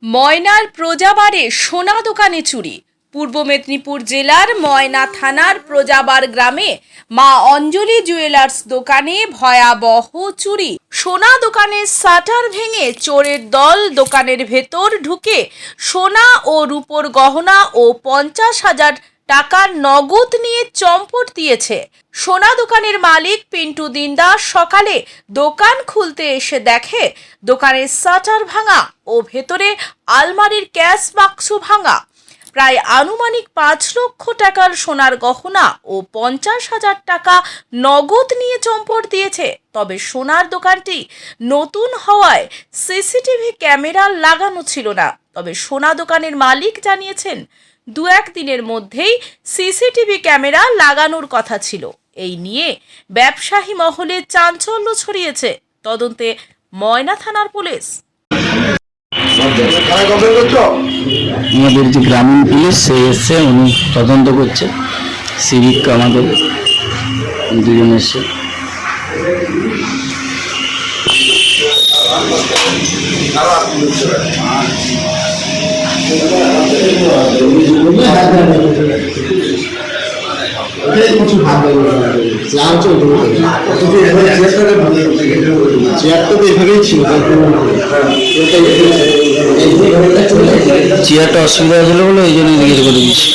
ময়নার প্রজাবারে সোনা দোকানে চুরি। পূর্ব মেদিনীপুর জেলার ময়না থানার প্রজাবার গ্রামে মা অঞ্জলি জুয়েলার্স দোকানে ভয়াবহ চুরি। সোনা দোকানের শাটার ভেঙে চোরের দল দোকানের ভেতর ঢুকে সোনা ও রূপোর গহনা ও 50,000 টাকার নগদ নিয়ে চম্পট দিয়েছে। সোনা দোকানের মালিক পিন্টু দিনদাস সকালে দোকান খুলতে এসে দেখে দোকানের শাটার ভাঙা ও ভেতরে আলমারির ক্যাশ বাক্স ভাঙা। প্রায় আনুমানিক 5 লক্ষ টাকার সোনার গহনা ও 50,000 টাকা নগদ নিয়ে চম্পট দিয়েছে। তবে সোনার দোকানটি নতুন হওয়ায় সিসিটিভি ক্যামেরা লাগানো ছিল না। তবে সোনা দোকানের মালিক জানিয়েছেন 2-1 দিনের মধ্যেই সিসিটিভি ক্যামেরা লাগানোর কথা ছিল। এই নিয়ে ব্যবসায়ী মহলে চাঞ্চল্য ছড়িয়েছে। তদন্তে ময়না থানার পুলিশ। আমাদের যে গ্রামীণ পুলিশ সে এসছে, উনি তদন্ত করছে। সিভিক আমাদের দুজন এসছে। চেয়ারটা অসুবিধা হয়েছিল বলে এই জন্য জিজ্ঞেস করে দিচ্ছি।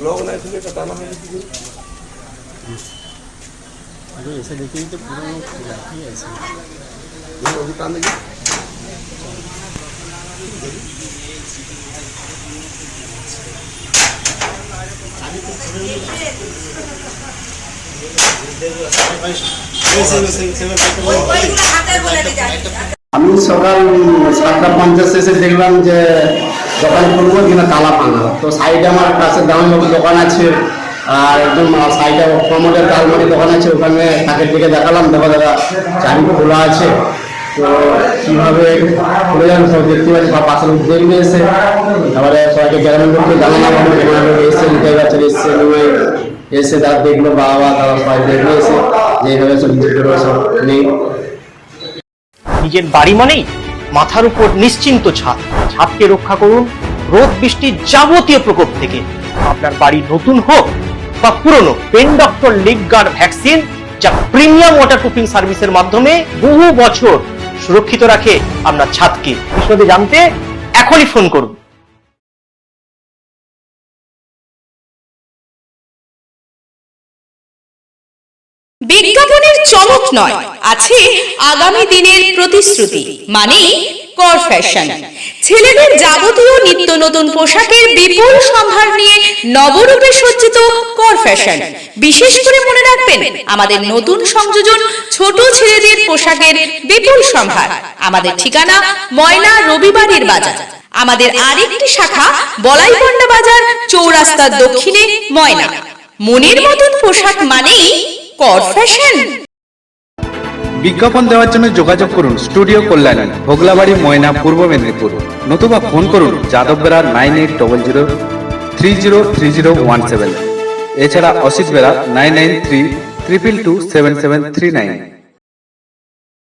लोग नहीं सुने का दाना है अरे ऐसे देखिए तो पूरा ही ऐसे ये अभी काम देखिए আমি সকাল 7:50 এসে দেখলাম যে দোকান খুলবো কিনা তালা ভাঙা। তো সাইডে আমার পাশে দামবাবু দোকান আছে আর একদম সাইডে প্রমোটের আলমারি দোকান আছে, ওখানে তাকে দিকে দেখালাম, দেখো দাদা চাবি খোলা আছে। তো কীভাবে খুলে যান সব দেখতে পাচ্ছি, বা পাশের দেখবে এসে তারপরে সবাইকে গ্রামের লোককে জানালাম, এসে নিতে গেছে এসে তার দেখলো বাবা তারা সবাই দেখবে এসে যেভাবে সব সব নেই। নিজের বাড়ি মানেই মাথার উপর নিশ্চিন্ত ছাদ। ছাদকে রক্ষা করুন রোদ বৃষ্টির যাবতীয় প্রকোপ থেকে। আপনার বাড়ি নতুন হোক বা পুরনো, পেন ডক্টর লিগ গার্ড ভ্যাকসিন, যা প্রিমিয়াম ওয়াটারপ্রুফিং সার্ভিসের মাধ্যমে বহু বছর সুরক্ষিত রাখে আপনার ছাদকে। বিশদে জানতে এখনই ফোন করুন। বিজ্ঞাপনের চমক নয়, আছে আগামী দিনের প্রতিশ্রুতি, মানে কর ফ্যাশন। ছেলেদের যাবতীয় নিত্য নতুন পোশাকের বিপুল সম্ভার নিয়ে নবরূপে সজ্জিত কর ফ্যাশন। বিশেষ করে মনে রাখবেন, আমাদের নতুন সংযোজন ছোট ছেলেদের পোশাকের বিপুল সম্ভার। আমাদের ঠিকানা ময়না রবিবারের বাজার। আমাদের আরেকটি শাখা বলাইপন্ডা বাজার, চৌরাস্তার দক্ষিণে ময়না। মনের মতন পোশাক মানেই কর ফ্যাশন। বিজ্ঞাপন দেওয়ার জন্য যোগাযোগ করুন স্টুডিও কল্যাণী, ভোগলাবাড়ি, ময়না, পূর্ব মেদিনীপুর। নতুবা ফোন করুন যাদব বেরা 9800303017। এছাড়া অসিত বেরা 9932227739।